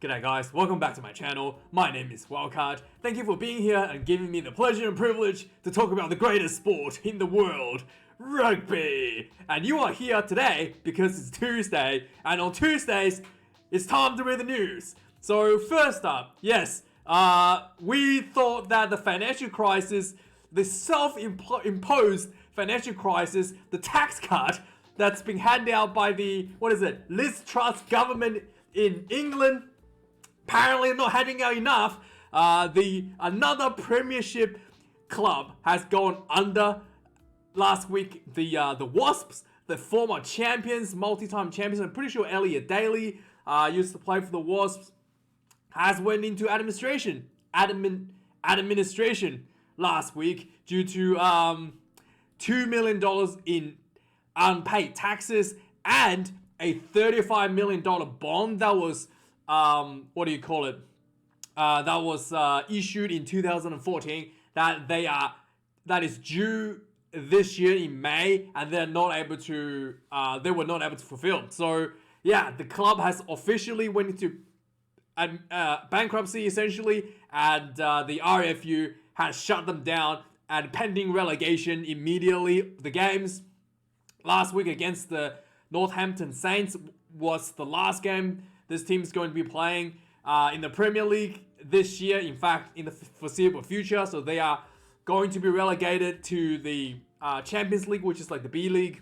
G'day guys, welcome back to my channel. My name is Wildcard. Thank you for being here and giving me the pleasure and privilege to talk about the greatest sport in the world, rugby. And you are here today because it's Tuesday, and on Tuesdays, it's time to read the news. So first up, yes, we thought that the financial crisis, the self-imposed financial crisis, the tax cut that's been handed out by the, Liz Truss government in England, apparently not handing out enough. Another Premiership club has gone under last week. The Wasps, the former champions, multi-time champions. I'm pretty sure Elliot Daly used to play for the Wasps, has went into administration last week due to $2 million in unpaid taxes and a $35 million bond that was that was issued in 2014 that is due this year in May, and they were not able to fulfill. So yeah, the club has officially went into bankruptcy essentially, and the RFU has shut them down and pending relegation immediately. The games last week against the Northampton Saints was the last game this team's going to be playing in the Premier League this year, in fact, in the foreseeable future. So they are going to be relegated to the Champions League, which is like the B League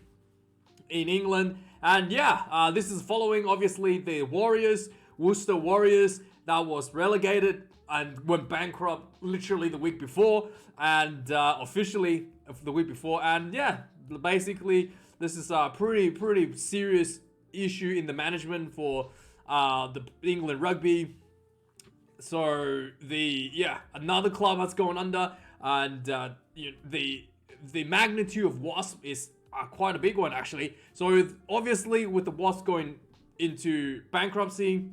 in England. And yeah, this is following, obviously, the Worcester Warriors, that was relegated and went bankrupt literally the week before, and officially the week before. And yeah, basically, this is a pretty serious issue in the management for the England Rugby. So another club has gone under, and the magnitude of Wasp is quite a big one actually. So obviously, with the Wasp going into bankruptcy,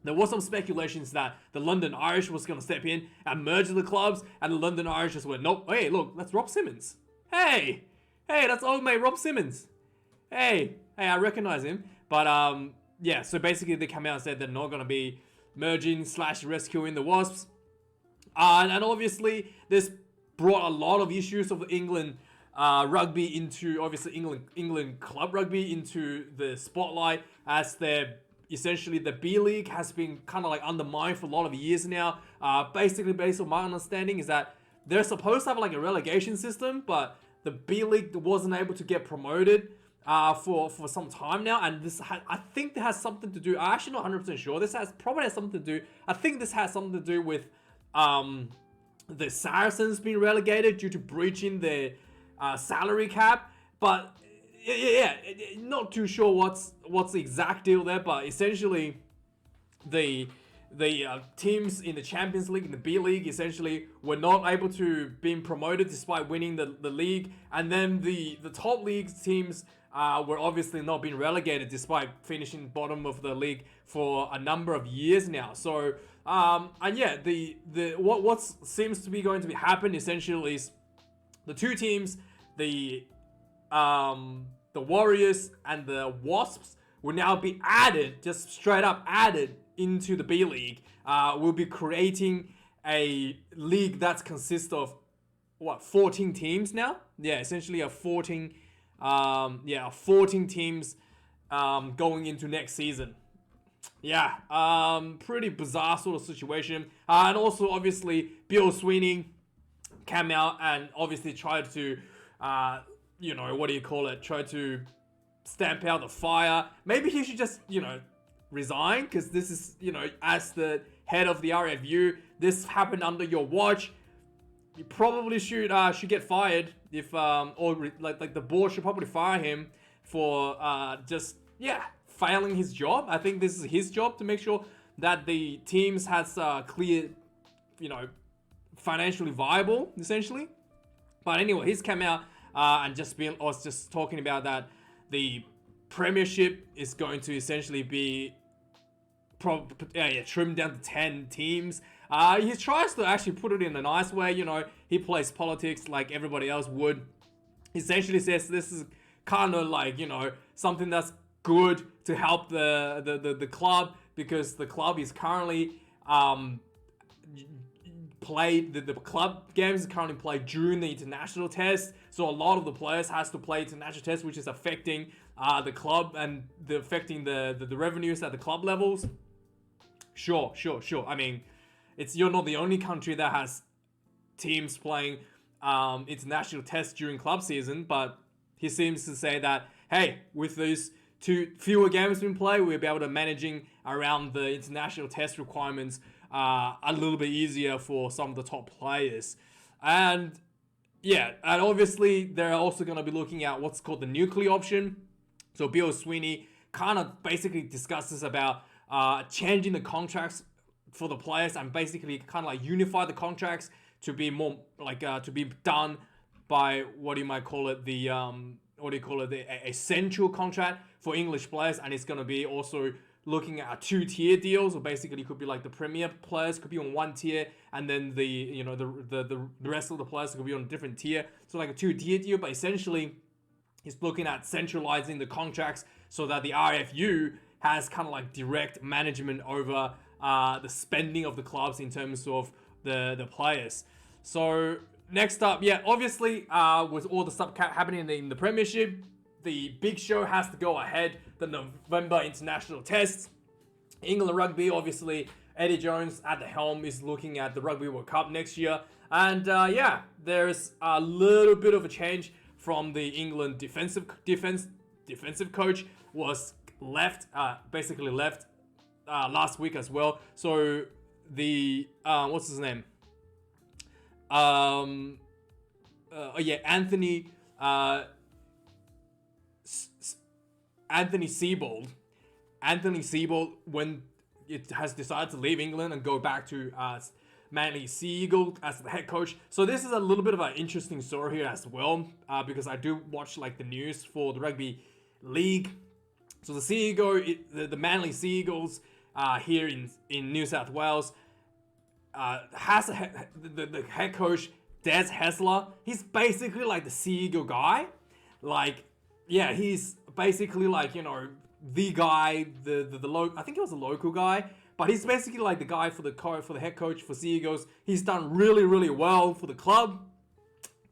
there was some speculations that the London Irish was going to step in and merge the clubs, and the London Irish just went, nope, hey, look, that's Rob Simmons. Hey, that's old mate Rob Simmons. Hey, I recognize him. But yeah, so basically they come out and said they're not going to be merging / rescuing the Wasps. And obviously this brought a lot of issues of England rugby into, obviously England club rugby into the spotlight, as essentially the B League has been kind of like undermined for a lot of years now. Basically, based on my understanding, is that they're supposed to have like a relegation system, but the B League wasn't able to get promoted for some time now, and I think that has something to do. I'm actually not 100% sure. Probably has something to do. I think this has something to do with the Saracens being relegated due to breaching their salary cap. But yeah, not too sure what's the exact deal there. But essentially, the teams in the Champions League, in the B League, essentially were not able to be promoted despite winning the league, and then the top league teams were obviously not being relegated despite finishing bottom of the league for a number of years now. So and yeah, what seems to be going to be happen essentially is the two teams, the Warriors and the Wasps, will now be added, just straight up added into the B League. We'll be creating a league that consists of 14 teams now. Yeah, essentially a 14 teams going into next season. Yeah, pretty bizarre sort of situation. And also, obviously, Bill Sweeney came out and obviously tried to, try to stamp out the fire. Maybe he should just, resign, because this is, as the head of the RFU, this happened under your watch. You probably should get fired if the board should probably fire him for failing his job. I think this is his job to make sure that the teams has clear, financially viable essentially. But anyway, he's come out and was just talking about that the Premiership is going to essentially be trimmed down to 10 teams. He tries to actually put it in a nice way. He plays politics like everybody else would. He essentially says this is kind of like, something that's good to help the club because the club is currently played, the club games is currently played during the international test, so a lot of the players has to play international tests, which is affecting the club and affecting the revenues at the club levels. Sure. I mean, you're not the only country that has teams playing international tests during club season, but he seems to say that, hey, with these fewer games being played, we'll be able to managing around the international test requirements a little bit easier for some of the top players. And yeah, and obviously they're also going to be looking at what's called the nuclear option. So Bill Sweeney kind of basically discusses about changing the contracts for the players and basically kind of like unify the contracts to be more like to be done by what you might call it, the a central contract for English players, and it's going to be also looking at a 2-tier deal. So basically it could be like the premier players could be on one tier, and then the rest of the players could be on a different tier, so like a 2-tier deal. But essentially he's looking at centralizing the contracts so that the RFU has kind of like direct management over the spending of the clubs in terms of the players. So next up, yeah, obviously with all the stuff happening in the Premiership, the big show has to go ahead, the November international tests. England Rugby, obviously, Eddie Jones at the helm is looking at the Rugby World Cup next year. And yeah, there's a little bit of a change from the England defensive coach, was basically left last week as well. So the what's his name? Anthony Seibold. Anthony Seibold, when it has decided to leave England and go back to Manly Sea Eagles as the head coach. So this is a little bit of an interesting story here as well, because I do watch like the news for the Rugby League. So the Sea Eagle, the Manly Sea Eagles here in New South Wales has the head coach Des Hasler. He's basically like the Sea Eagle guy. Like, yeah, he's basically like, you know, the guy, I think he was a local guy, but he's basically like the guy for the head coach for Sea Eagles. He's done really, really well for the club.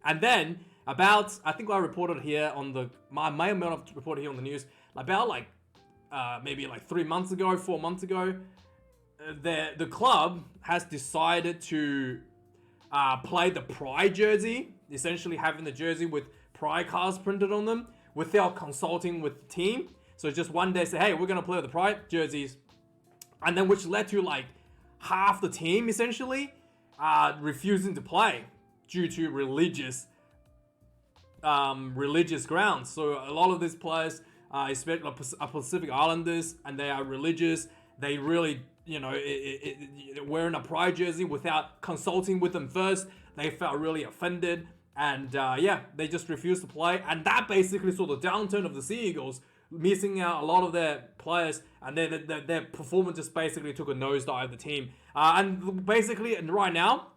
And then I think I reported here on I may have not reported here on the news, about like maybe like 4 months ago, the club has decided to play the Pride jersey, essentially having the jersey with Pride cars printed on them without consulting with the team. So just one day say, hey, we're going to play with the Pride jerseys. And then which led to like half the team essentially refusing to play due to religious grounds. So a lot of these players, especially Pacific Islanders, and they are religious. They really, you know, wearing a Pride jersey without consulting with them first, they felt really offended. And yeah, they just refused to play. And that basically saw the downturn of the Sea Eagles, missing out a lot of their players, and their performance just basically took a nosedive of the team. And basically, right now,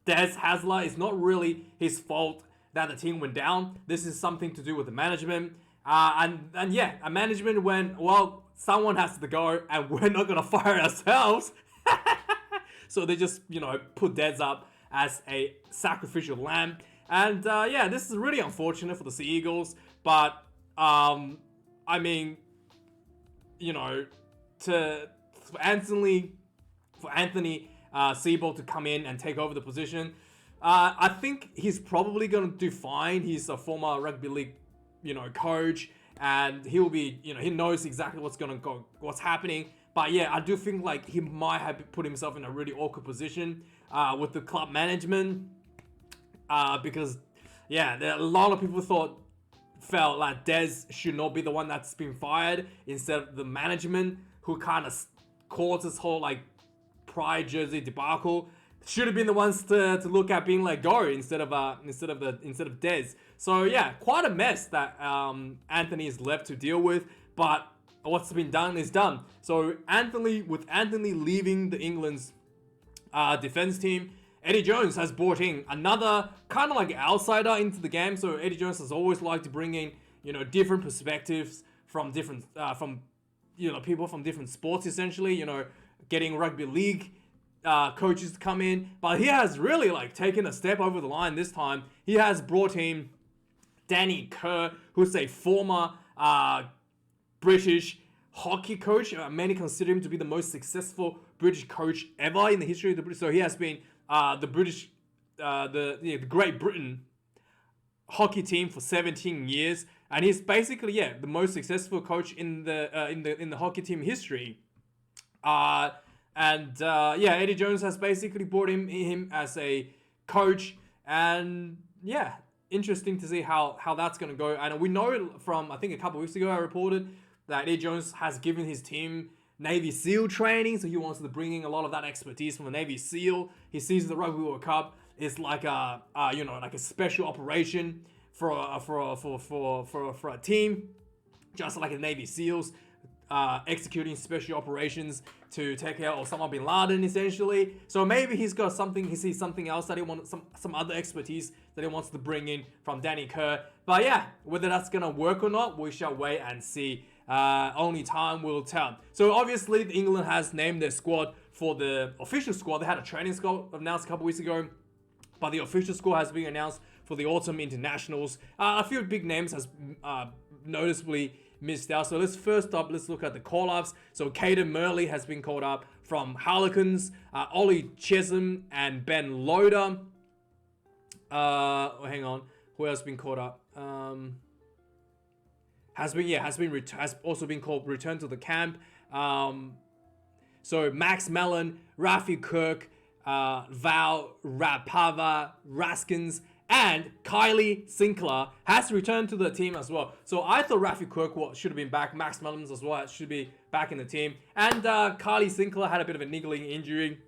Des Hasler, is not really his fault that the team went down. This is something to do with the management. And yeah, a management went, well, someone has to go, and we're not going to fire ourselves. So they just, you know, put Des up as a sacrificial lamb. And yeah, this is really unfortunate for the Sea Eagles. But, I mean, you know, for Anthony Seibold to come in and take over the position, I think he's probably going to do fine. He's a former rugby league, you know, coach, and he'll be, you know, he knows exactly what's happening. But yeah, I do think like he might have put himself in a really awkward position with the club management, because yeah, a lot of people felt like Des should not be the one that's been fired, instead of the management, who kind of caused this whole like Pride jersey debacle. Should have been the ones to look at being let go instead of Des. So yeah, quite a mess that Anthony is left to deal with. But what's been done is done. So Anthony leaving the England's defense team, Eddie Jones has brought in another kind of like outsider into the game. So Eddie Jones has always liked to bring in, you know, different perspectives from people from different sports, essentially, getting rugby league coaches to come in. But he has really like taken a step over the line this time. He has brought in Danny Kerr, who's a former British hockey coach. Many consider him to be the most successful British coach ever in the history of the British. So he has been the British, the Great Britain hockey team for 17 years, and he's basically the most successful coach in the hockey team history. Eddie Jones has basically brought him as a coach, and interesting to see how that's going to go. And we know from, I think a couple of weeks ago, I reported that Eddie Jones has given his team Navy SEAL training, so he wants to bring in a lot of that expertise from the Navy SEAL. He sees the Rugby World Cup is like a special operation for a team, just like the Navy SEALs. Executing special operations to take out Osama bin Laden, essentially. So maybe he sees something else that he wants, some other expertise that he wants to bring in from Danny Kerr. But whether that's gonna work or not, we shall wait and see. Only time will tell. So obviously, England has named their squad for the official squad. They had a training squad announced a couple weeks ago, but the official squad has been announced for the autumn internationals. A few big names has noticeably missed out. So let's look at the call-ups. So Caden Murley has been called up from Harlequins. Ollie Chisholm and Ben Loader. Hang on. Who else been called up? Has also been called returned to the camp. So Max Mellon, Rafi Kirk, Val Rapava Raskins, and Kylie Sinclair has returned to the team as well. So I thought Rafi Kirk should have been back. Max Mellons as well should be back in the team. And Kylie Sinclair had a bit of a niggling injury.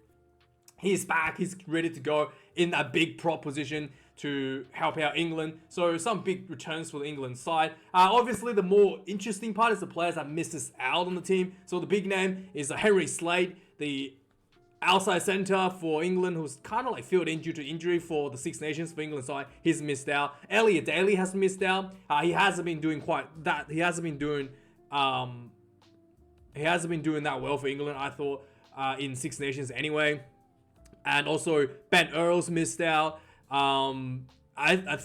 He's back. He's ready to go in a big prop position to help out England. So some big returns for the England side. Obviously, the more interesting part is the players that misses out on the team. So the big name is Henry Slade, the outside centre for England, who's kind of like filled in due to injury for the Six Nations for England side. He's missed out. Elliot Daly has missed out. He hasn't been doing He hasn't been doing that well for England, I thought, in Six Nations anyway. And also Ben Earls missed out. For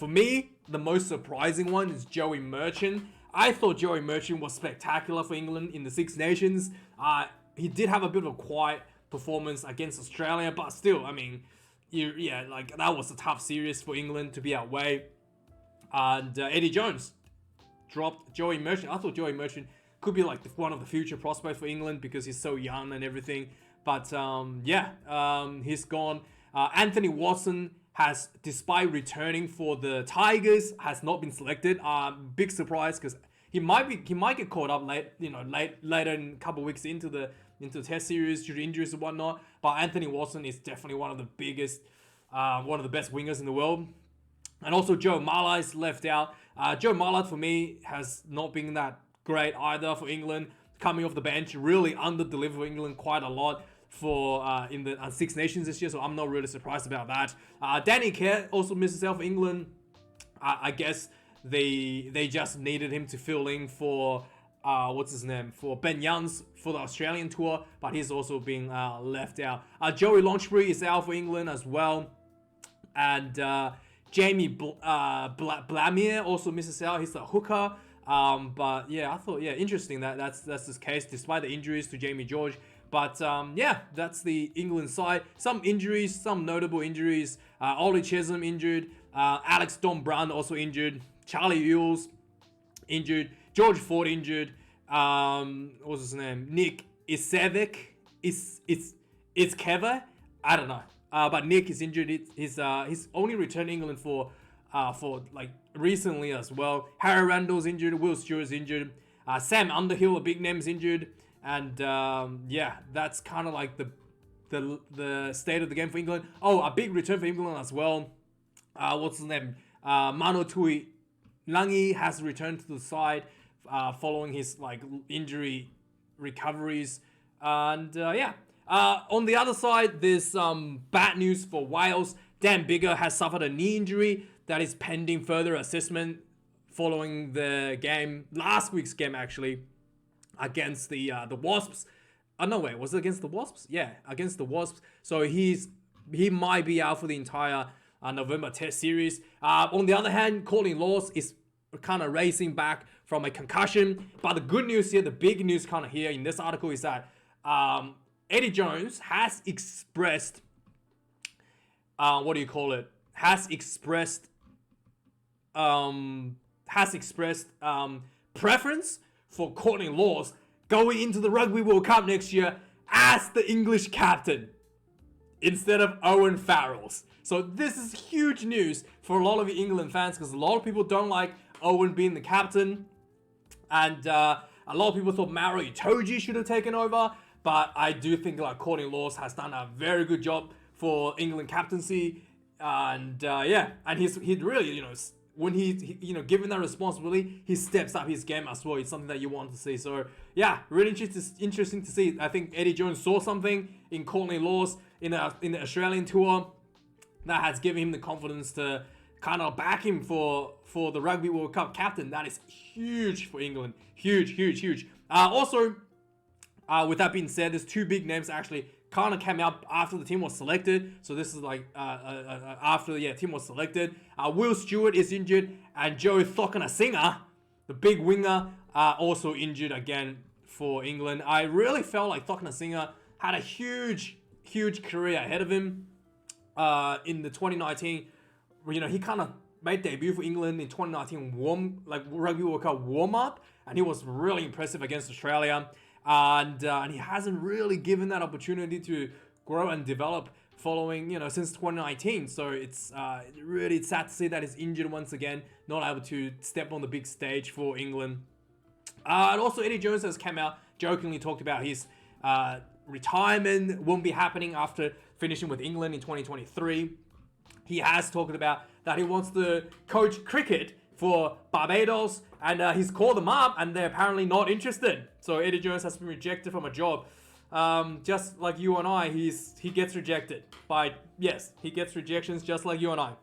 me, the most surprising one is Joey Merchant. I thought Joey Merchant was spectacular for England in the Six Nations. He did have a bit of a quiet performance against Australia, but still, I mean, that was a tough series for England to be away. And Eddie Jones dropped Joey Merchant. I thought Joey Merchant could be like one of the future prospects for England because he's so young and everything. But he's gone. Anthony Watson has, despite returning for the Tigers, has not been selected. Big surprise because he might get caught up later in a couple of weeks into the Test series due to injuries and whatnot. But Anthony Watson is definitely one of the biggest, one of the best wingers in the world. And also Joe Mala is left out. Joe Mala for me has not been that great either for England. Coming off the bench, really under-delivered for England quite a lot for in the Six Nations this year, so I'm not really surprised about that. Danny Kerr also misses out for England. I guess they just needed him to fill in for for Ben Youngs for the Australian tour, but he's also being left out. Joey Launchbury is out for England as well, and Jamie Blamier also misses out. He's a hooker. But I thought interesting that's the case despite the injuries to Jamie George. But that's the England side. Some injuries, some notable injuries. Ollie Chisholm injured. Alex Don Brown also injured. Charlie Ewells injured. George Ford injured. What was his name? Nick Isevik. It's Keva. I don't know. But Nick is injured. He's only returned England for like recently as well. Harry Randall's injured. Will Stewart's injured. Sam Underhill, a big name, is injured. And that's kind of like the state of the game for England. Oh, a big return for England as well. What's his name? Mano Tui Langi has returned to the side following his injury recoveries. And on the other side, there's some bad news for Wales. Dan Biggar has suffered a knee injury that is pending further assessment following the game, last week's game actually. against the Wasps. Oh no, wait, was it against the Wasps? Yeah, against the Wasps. So he might be out for the entire November Test series. On the other hand, Courtney Lawes is kind of racing back from a concussion. But the good news here, the big news kind of here in this article is that Eddie Jones has expressed, preference for Courtney Lawes going into the Rugby World Cup next year as the English captain instead of Owen Farrell's. So this is huge news for a lot of England fans because a lot of people don't like Owen being the captain. And a lot of people thought Maro Itoje should have taken over. But I do think like Courtney Lawes has done a very good job for England captaincy. And and he really, when he given that responsibility, he steps up his game as well. It's something that you want to see. So yeah, really interesting to see. I think Eddie Jones saw something in Courtney Lawes in the Australian tour that has given him the confidence to kind of back him for the Rugby World Cup captain. That is huge for England. Huge. Also, with that being said, there's two big names that actually kind of came out after the team was selected. So this is like after the team was selected. Will Stewart is injured, and Joe Thokanasiga, the big winger, also injured again for England. I really felt like Thokanasiga had a huge career ahead of him in the 2019. He kind of made debut for England in 2019 Rugby World Cup warm up, and he was really impressive against Australia. And he hasn't really given that opportunity to grow and develop following, since 2019. So it's really sad to see that he's injured once again, not able to step on the big stage for England. And also Eddie Jones has come out, jokingly talked about his retirement won't be happening after finishing with England in 2023. He has talked about that he wants to coach cricket for Barbados, and he's called them up, and they're apparently not interested. So Eddie Jones has been rejected from a job. Just like you and I, he gets rejected he gets rejections just like you and I.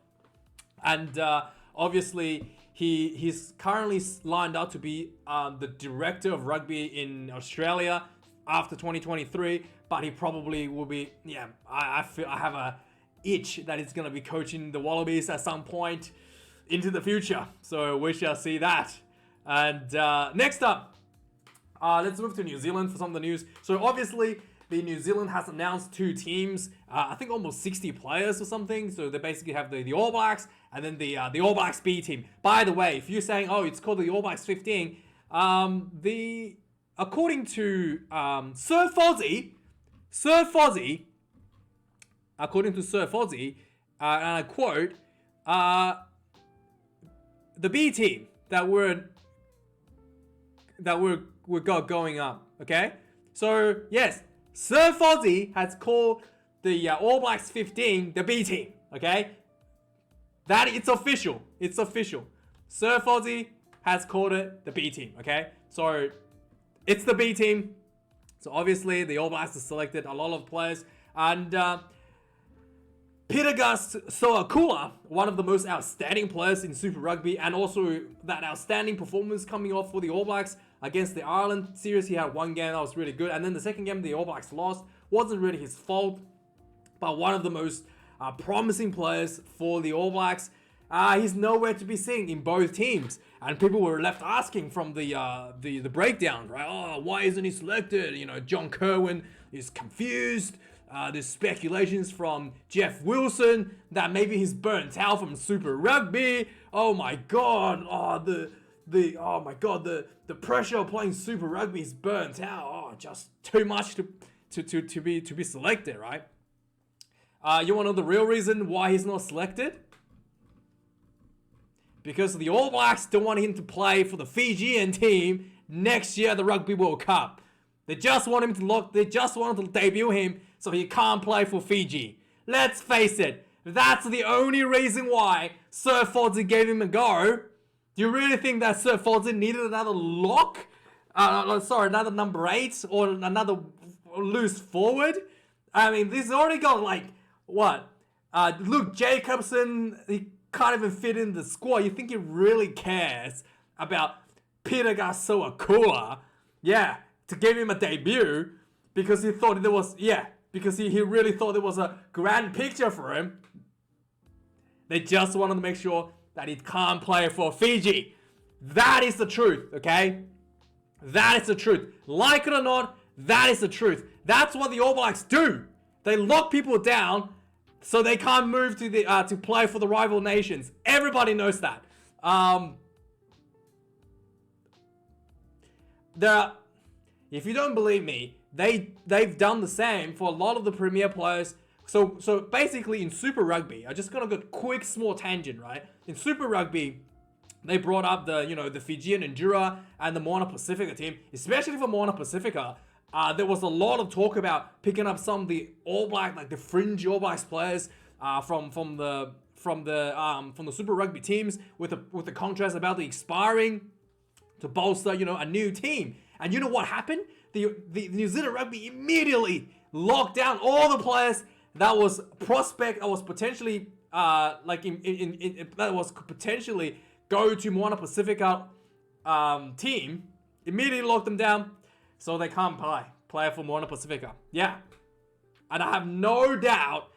And obviously, he's currently lined up to be the director of rugby in Australia after 2023, but he probably will be. I have a itch that he's going to be coaching the Wallabies at some point into the future. So we shall see that. And next up, let's move to New Zealand for some of the news. So obviously, the New Zealand has announced two teams. I think almost 60 players or something. So they basically have the All Blacks and then the All Blacks B team. By the way, if you're saying, it's called the All Blacks 15, according to Sir Fozzie, and I quote, the B team that we're going up, okay? So yes, Sir Fozzie has called the All Blacks 15 the B team, okay? That it's official. It's official. Sir Fozzie has called it the B team, okay? So it's the B team. So obviously the All Blacks have selected a lot of players, and Pita Sowakula, one of the most outstanding players in Super Rugby, and also that outstanding performance coming off for the All Blacks against the Ireland series. He had one game that was really good, and then the second game the All Blacks lost. Wasn't really his fault, but one of the most promising players for the All Blacks. He's nowhere to be seen in both teams, and people were left asking from the breakdown, right? Oh, why isn't he selected? John Kerwin is confused. There's speculations from Jeff Wilson that maybe he's burnt out from Super Rugby. Oh my god! The pressure of playing Super Rugby is burnt out. Oh, just too much to be selected, right? You want to know the real reason why he's not selected? Because the All Blacks don't want him to play for the Fijian team next year at the Rugby World Cup. They just want him to debut him so he can't play for Fiji. Let's face it, that's the only reason why Sir Fozzie gave him a go. Do you really think that Sir Fozzie needed another lock? Another number 8 or another loose forward? I mean, this already got Luke Jacobson, he can't even fit in the squad. You think he really cares about Pita Sowakula to give him a debut because he thought there was, because he really thought there was a grand picture for him. They just wanted to make sure that he can't play for Fiji. That is the truth, okay? That is the truth. Like it or not, that is the truth. That's what the All Blacks do. They lock people down so they can't move to the to play for the rival nations. Everybody knows that. If you don't believe me, they've done the same for a lot of the premier players. So basically in Super Rugby, I'm just gonna go quick small tangent, right? In Super Rugby, they brought up the Fijian Endura and the Moana Pacifica team, especially for Moana Pacifica. There was a lot of talk about picking up some of the All Black, like the fringe All Blacks players from the Super Rugby teams with the contracts about the expiring to bolster a new team. And you know what happened? The New Zealand Rugby immediately locked down all the players that was potentially potentially go to Moana Pacifica team. Immediately locked them down. So they can't play for Moana Pacifica. Yeah. And I have no doubt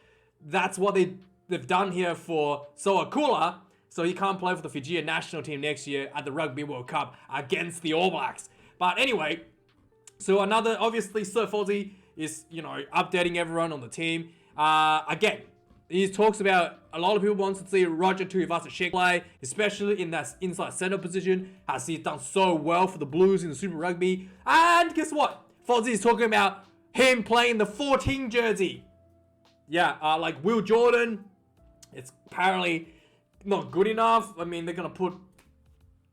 that's what they've done here for Sowakula. So he can't play for the Fijian national team next year at the Rugby World Cup against the All Blacks. But anyway, so obviously Sir Fozzie is, updating everyone on the team. Again, he talks about a lot of people want to see Roger Tuivasa-Sheck play, especially in that inside center position, as he's done so well for the Blues in the Super Rugby. And guess what? Fozzie is talking about him playing the 14 jersey. Yeah, like Will Jordan, it's apparently not good enough. I mean, they're going to put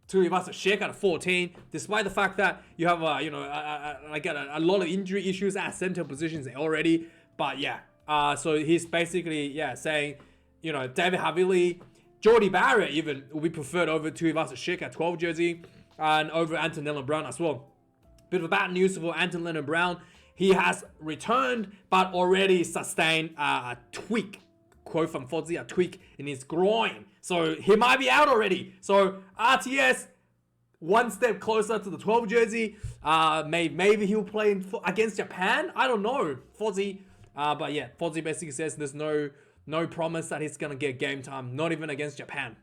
Tuivasa-Sheck at 14, despite the fact that you have a lot of injury issues at center positions already. But yeah. So he's basically, saying, David Havili, Jordie Barrett even will be preferred over Tuivasa-Sheck at 12 jersey and over Anton Lennon-Brown as well. Bit of bad news for Anton Lennon-Brown. He has returned, but already sustained a tweak, quote from Fozzie, a tweak in his groin. So he might be out already. So RTS, one step closer to the 12 jersey. Maybe he'll play against Japan. I don't know, Fozzie. But yeah, Fozzie basically says there's no promise that he's gonna get game time, not even against Japan.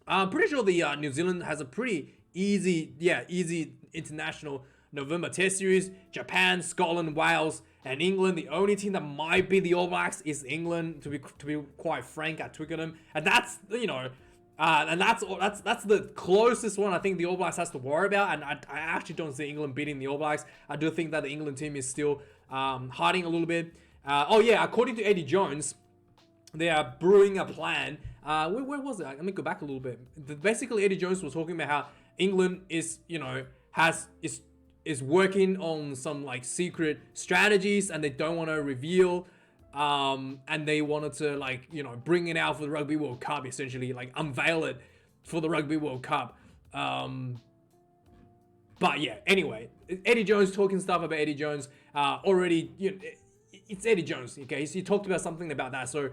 I'm pretty sure the New Zealand has a pretty easy international November Test series. Japan, Scotland, Wales, and England. The only team that might be the All Blacks is England. To be quite frank, at Twickenham, and that's that's the closest one I think the All Blacks has to worry about. And I actually don't see England beating the All Blacks. I do think that the England team is still hiding a little bit. According to Eddie Jones, they are brewing a plan. Where was it? Let me go back a little bit. Basically, Eddie Jones was talking about how England is working on some like secret strategies, and they don't want to reveal. And they wanted to bring it out for the Rugby World Cup, essentially like unveil it for the Rugby World Cup. But yeah, anyway, Eddie Jones talking stuff about Eddie Jones. It's Eddie Jones, okay? He talked about something about that. So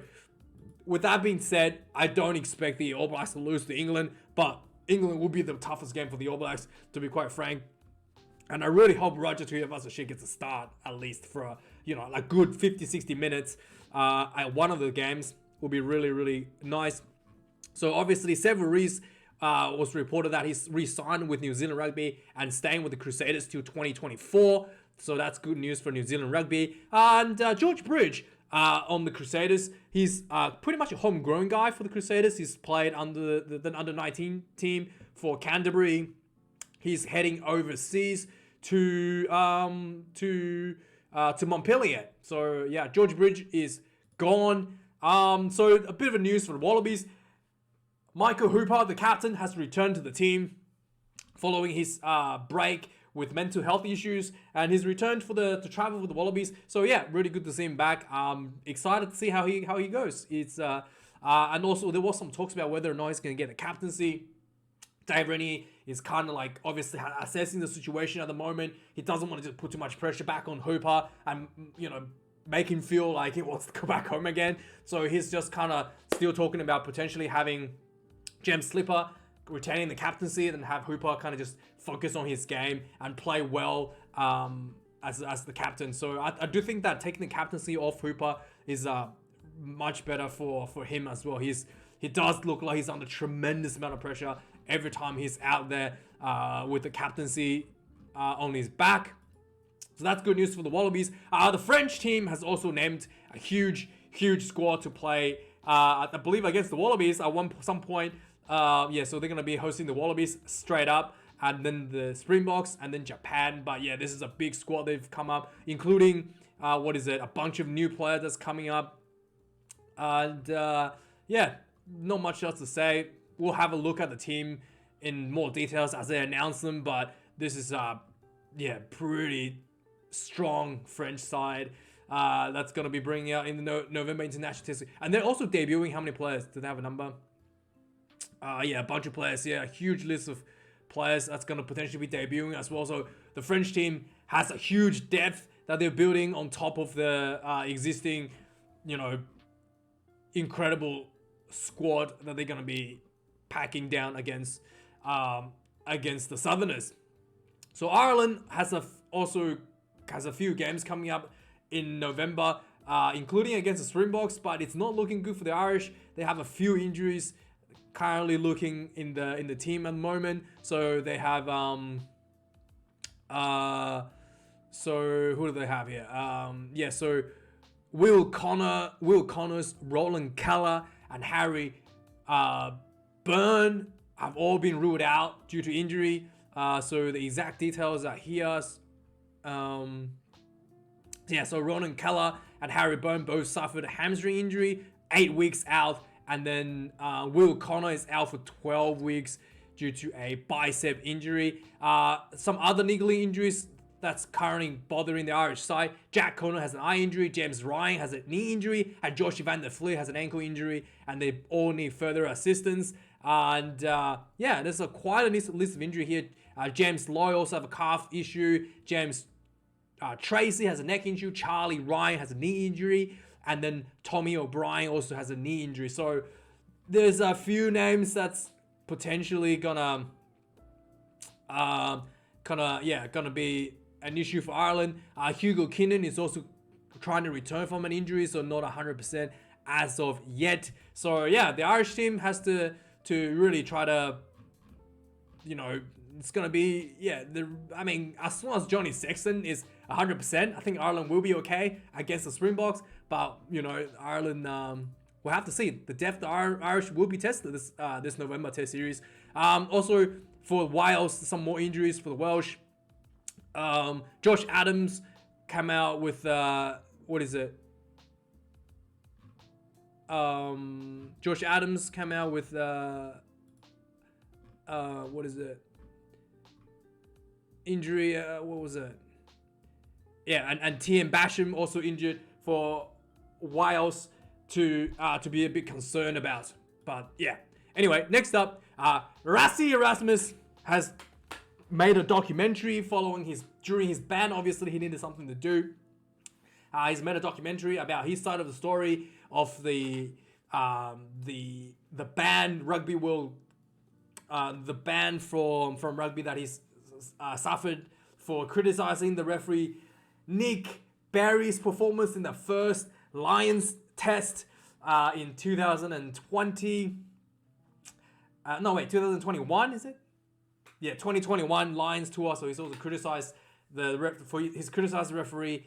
with that being said, I don't expect the All Blacks to lose to England, but England will be the toughest game for the All Blacks, to be quite frank. And I really hope Roger Tuivasa-Sheck gets a start, at least for a good 50-60 minutes at one of the games. Will be really, really nice. So obviously, Sevu Reece was reported that he's re-signed with New Zealand Rugby and staying with the Crusaders till 2024. So that's good news for New Zealand Rugby. And George Bridge on the Crusaders, he's pretty much a homegrown guy for the Crusaders. He's played under the under-19 team for Canterbury. He's heading overseas to Montpellier. So yeah, George Bridge is gone. So a bit of a news for the Wallabies. Michael Hooper, the captain, has returned to the team following his break with mental health issues, and he's returned to travel with the Wallabies. So yeah, really good to see him back. Excited to see how he goes. It's and also there was some talks about whether or not he's going to get a captaincy. Dave Rennie is kind of like obviously assessing the situation at the moment. He doesn't want to just put too much pressure back on Hooper and make him feel like he wants to go back home again. So he's just kind of still talking about potentially having Jem Slipper retaining the captaincy and have Hooper kind of just focus on his game and play well as the captain. So I do think that taking the captaincy off Hooper is much better for him as well. He does look like he's under tremendous amount of pressure every time he's out there with the captaincy on his back. So that's good news for the Wallabies. The French team has also named a huge squad to play, I believe, against the Wallabies at some point. So they're going to be hosting the Wallabies straight up, and then the Springboks, and then Japan. But yeah, this is a big squad they've come up, including, a bunch of new players that's coming up. And not much else to say. We'll have a look at the team in more details as they announce them, but this is pretty strong French side that's going to be bringing out in the November international test. And they're also debuting how many players? Do they have a number? A bunch of players. Yeah, a huge list of players that's going to potentially be debuting as well. So the French team has a huge depth that they're building on top of the existing, incredible squad that they're going to be packing down against the Southerners. So Ireland has a few games coming up in November, including against the Springboks, but it's not looking good for the Irish. They have a few injuries currently looking in the team at the moment. So they have so who do they have here? So Will Connors, Roland Keller, and Harry Byrne have all been ruled out due to injury. So the exact details are here. So Roland Keller and Harry Byrne both suffered a hamstring injury, 8 weeks out. And then Will Connor is out for 12 weeks due to a bicep injury. Some other niggly injuries that's currently bothering the Irish side. Jack Connor has an eye injury, James Ryan has a knee injury, and Josh van der Fleer has an ankle injury, and they all need further assistance. And there's quite a list of injury here. James Loy also have a calf issue. James Tracy has a neck injury. Charlie Ryan has a knee injury. And then Tommy O'Brien also has a knee injury. So there's a few names that's potentially gonna be an issue for Ireland. Hugo Kinnan is also trying to return from an injury, so not 100% as of yet. So yeah, the Irish team has to really try to, it's gonna be as long as Johnny Sexton is 100%, I think Ireland will be okay against the Springboks. But Ireland, we'll have to see. The depth of the Irish will be tested this November Test series. Also for Wales, some more injuries for the Welsh. Josh Adams came out with Josh Adams came out with injury. What was it? Yeah, and TM Basham also injured for Wales to be a bit concerned about. But yeah. Anyway, next up, Rassie Erasmus has made a documentary during his ban. Obviously, he needed something to do. He's made a documentary about his side of the story of the ban Rugby will the ban from rugby that he's suffered for criticizing the referee Nick Barry's performance in the first Lions test in 2020. 2021 is it? Yeah, 2021 Lions tour. So he's also criticized the referee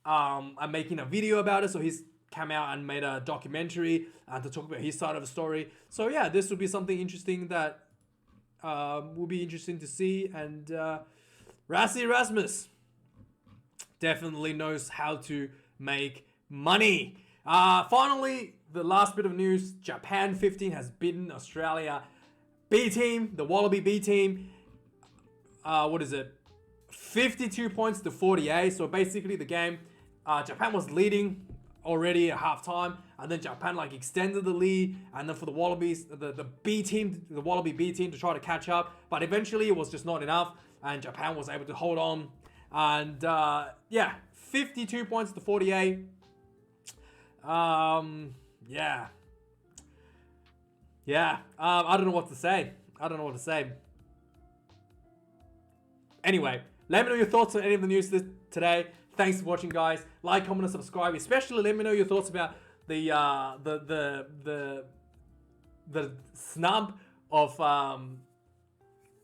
and making a video about it. So he's come out and made a documentary to talk about his side of the story. So yeah, this will be something interesting that will be interesting to see. And Rassie Erasmus definitely knows how to make money. Finally, the last bit of news: Japan 15 has beaten Australia B team, the Wallaby B team. 52 points to 48. So basically, the game, Japan was leading already at halftime, and then Japan extended the lead, and then for the Wallabies, the B team, the Wallaby B team, to try to catch up, but eventually it was just not enough, and Japan was able to hold on, and 52 points to 48. I don't know what to say. Anyway, let me know your thoughts on any of the news today. Thanks for watching, guys. Like, comment, and subscribe. Especially, let me know your thoughts about the snub of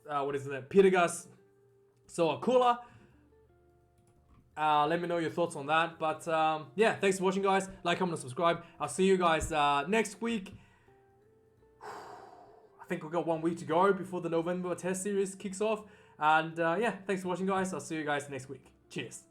what is it? Pita's Sowakula. Let me know your thoughts on that. But yeah, thanks for watching, guys. Like, comment, and subscribe. I'll see you guys next week. I think we've got 1 week to go before the November Test Series kicks off. And yeah, thanks for watching, guys. I'll see you guys next week. Cheers.